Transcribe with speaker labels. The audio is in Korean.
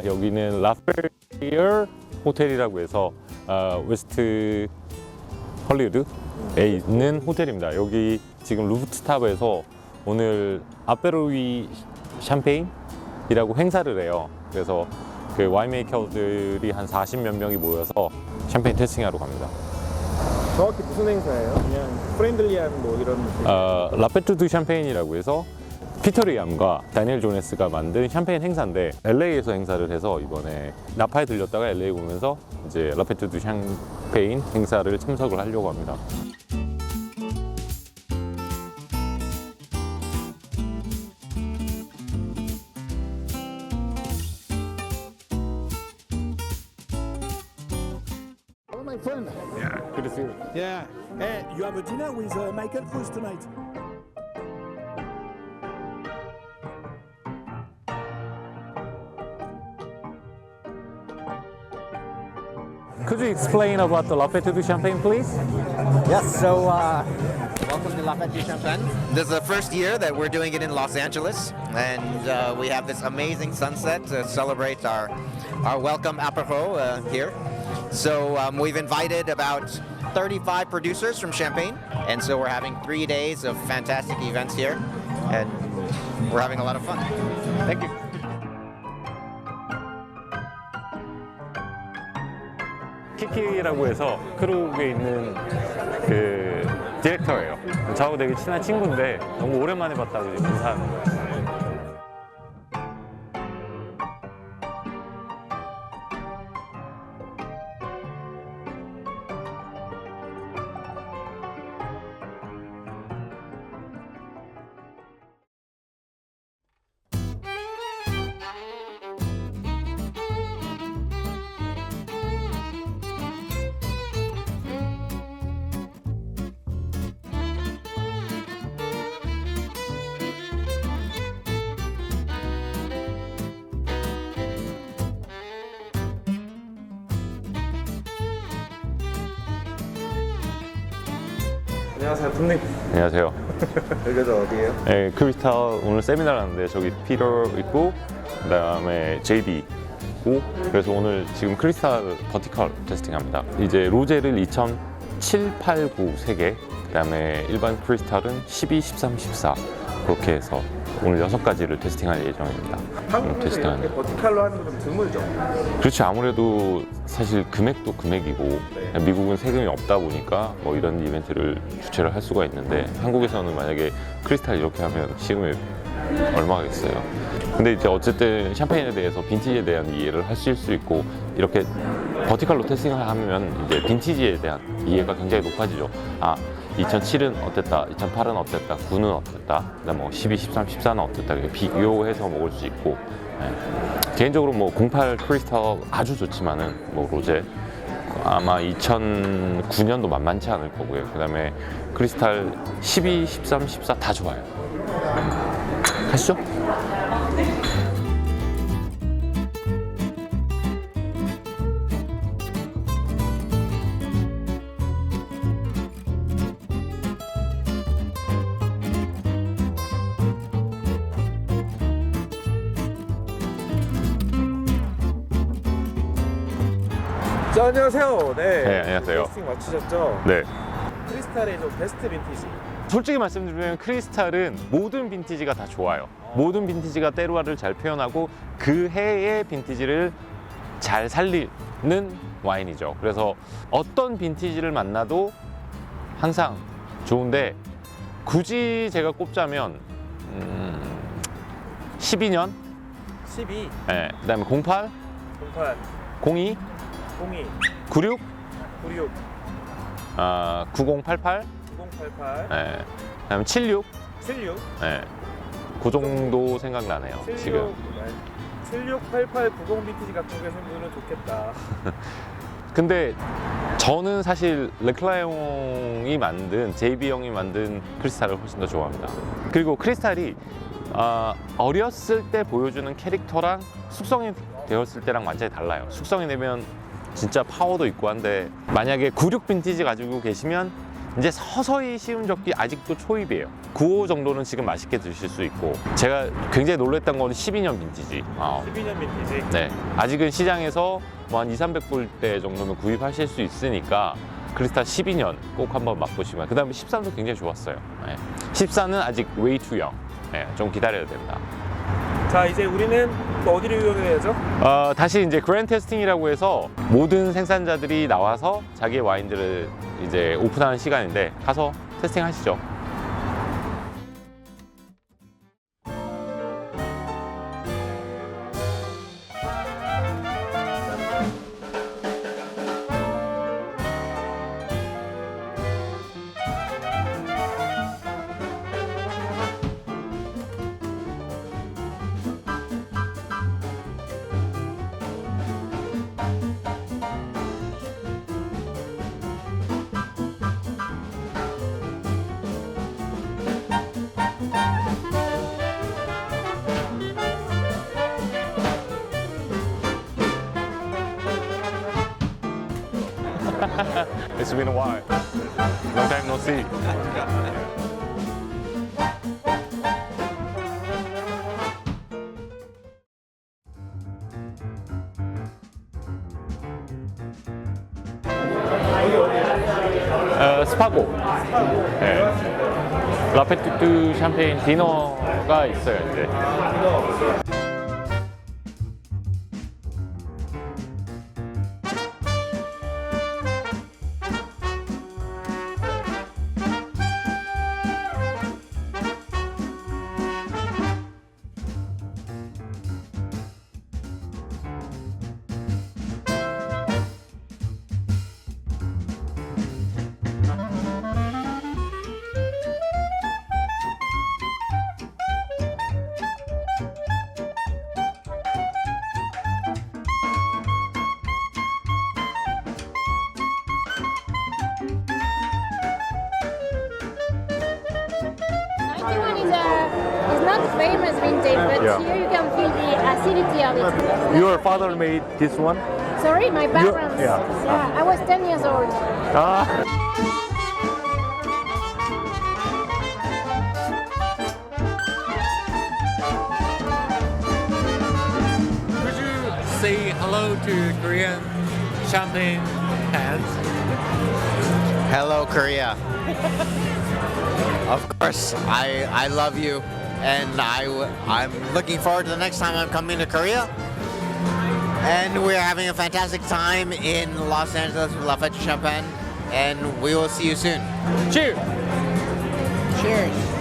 Speaker 1: 여기는 라페리얼 호텔이라고 해서 웨스트 헐리우드에 있는 호텔입니다. 여기 지금 루프탑에서 오늘 아페로이 샴페인이라고 행사를 해요. 그래서 그 와인메이커들이 한 40몇 명이 모여서 샴페인 테스팅하러 갑니다.
Speaker 2: 정확히 무슨 행사예요? 그냥 프렌들리한 뭐 이런
Speaker 1: 라페투드 샴페인이라고 해서 피터 리암과 다니엘 조네스가 만든 샴페인 행사인데 LA에서 행사를 해서 이번에 나파에 들렸다가 LA 오면서 이제 라페투드 샴페인 행사를 참석을 하려고 합니다.
Speaker 2: my friend.
Speaker 1: Good to see you.
Speaker 2: Yeah. Hey, you have a dinner with Michael Cruz tonight.
Speaker 1: Could you explain about the Lapetude champagne, please?
Speaker 3: Yes, so welcome to La Fête du Champagne. This is the first year that we're doing it in Los Angeles, and we have this amazing sunset to celebrate our welcome apéro here. So we've invited about 35 producers from Champagne, and so we're having 3 days of fantastic events here, and we're having a lot of fun. Thank you.
Speaker 1: 키키라고 해서 크룩에 있는 그 디렉터예요. 저하고 되게 친한 친구인데 너무 오랜만에 봤다고 이제 인사하는 거예요.
Speaker 2: 안녕하세요, 톰님.
Speaker 1: 안녕하세요.
Speaker 2: 여기가 어디예요?
Speaker 1: 네, 크리스탈 오늘 세미나를 하는데 저기 피터 있고 그다음에 JB 있고 그래서 오늘 지금 크리스탈 버티컬 테스팅합니다. 이제 로제를 2007, 8, 9 3개 그다음에 일반 크리스탈은 12, 13, 14 그렇게 해서 오늘 6가지를 테스팅할 예정입니다.
Speaker 2: 한국에서 이렇게 버티칼로 하는 건 좀 드물죠?
Speaker 1: 그렇지 아무래도 사실 금액도 금액이고 미국은 세금이 없다 보니까 뭐 이런 이벤트를 주최를 할 수가 있는데 한국에서는 만약에 크리스탈 이렇게 하면 시음이 얼마겠어요. 근데 이제 어쨌든 샴페인에 대해서 빈티지에 대한 이해를 하실 수 있고 이렇게 버티컬로 테스팅을 하면 이제 빈티지에 대한 이해가 굉장히 높아지죠. 아 2007은 어땠다, 2008은 어땠다, 9는 어땠다, 그다음 뭐 12, 13, 14는 어땠다 이렇게 비교해서 먹을 수 있고 개인적으로 뭐 08 크리스탈 아주 좋지만은 뭐 로제 아마 2009년도 만만치 않을 거고요. 그다음에 크리스탈 12, 13, 14 다 좋아요. 가시죠.
Speaker 2: 자, 안녕하세요.
Speaker 1: 네, 안녕하세요.
Speaker 2: 테스팅 마치셨죠?
Speaker 1: 네.
Speaker 2: 크리스탈의 좀 베스트 빈티지.
Speaker 1: 솔직히 말씀드리면 크리스탈은 모든 빈티지가 다 좋아요. 모든 빈티지가 때루아를 잘 표현하고 그 해의 빈티지를 잘 살리는 와인이죠. 그래서 어떤 빈티지를 만나도 항상 좋은데 굳이 제가 꼽자면 12년,
Speaker 2: 12,
Speaker 1: 네, 그다음에 08,
Speaker 2: 08,
Speaker 1: 02,
Speaker 2: 02,
Speaker 1: 96,
Speaker 2: 96,
Speaker 1: 9088,
Speaker 2: 9088,
Speaker 1: 네, 그다음에 76,
Speaker 2: 76,
Speaker 1: 네, 그 정도 생각나네요.
Speaker 2: 76,
Speaker 1: 지금.
Speaker 2: 76, 88, 90 빈티지 갖고 계신 분은 좋겠다.
Speaker 1: 근데 저는 사실 르클라용이 만든 JB 형이 만든 크리스탈을 훨씬 더 좋아합니다. 그리고 크리스탈이 어렸을 때 보여주는 캐릭터랑 숙성이 되었을 때랑 완전히 달라요. 숙성이 되면 진짜 파워도 있고 한데 만약에 96 빈티지 가지고 계시면 이제 서서히 시음젓기 아직도 초입이에요. 9호 정도는 지금 맛있게 드실 수 있고, 제가 굉장히 놀랬던 거는 12년 빈티지.
Speaker 2: 12년 민티지.
Speaker 1: 네, 아직은 시장에서 뭐 한 200~300불대 정도면 구입하실 수 있으니까 크리스탈 12년 꼭 한번 맛보시면. 그 다음에 13도 굉장히 좋았어요. 네. 14는 아직 way too young. 네, 좀 기다려야 된다.
Speaker 2: 자, 이제 우리는 또 어디를 이용해야죠?
Speaker 1: 다시 이제 그랜드 테스팅이라고 해서 모든 생산자들이 나와서 자기의 와인들을 이제 오픈하는 시간인데, 가서 테스팅 하시죠. It's been a while. Long time no see. 스파고. 네. 라페뚜뚜 샴페인 디너가 있어요, 이제.
Speaker 4: It's not famous vintage, but
Speaker 1: Yeah.
Speaker 4: here you can feel the acidity of it.
Speaker 2: Your father made this one?
Speaker 4: Sorry, my background.
Speaker 2: yeah.
Speaker 4: I was 10 years old.
Speaker 5: Could you say hello to Korean champagne fans?
Speaker 3: Hello, Korea. Of course, I love you, and I'm looking forward to the next time I'm coming to Korea. And we're having a fantastic time in Los Angeles with La Fête du Champagne, and we will see you soon.
Speaker 5: Cheers!
Speaker 3: Cheers.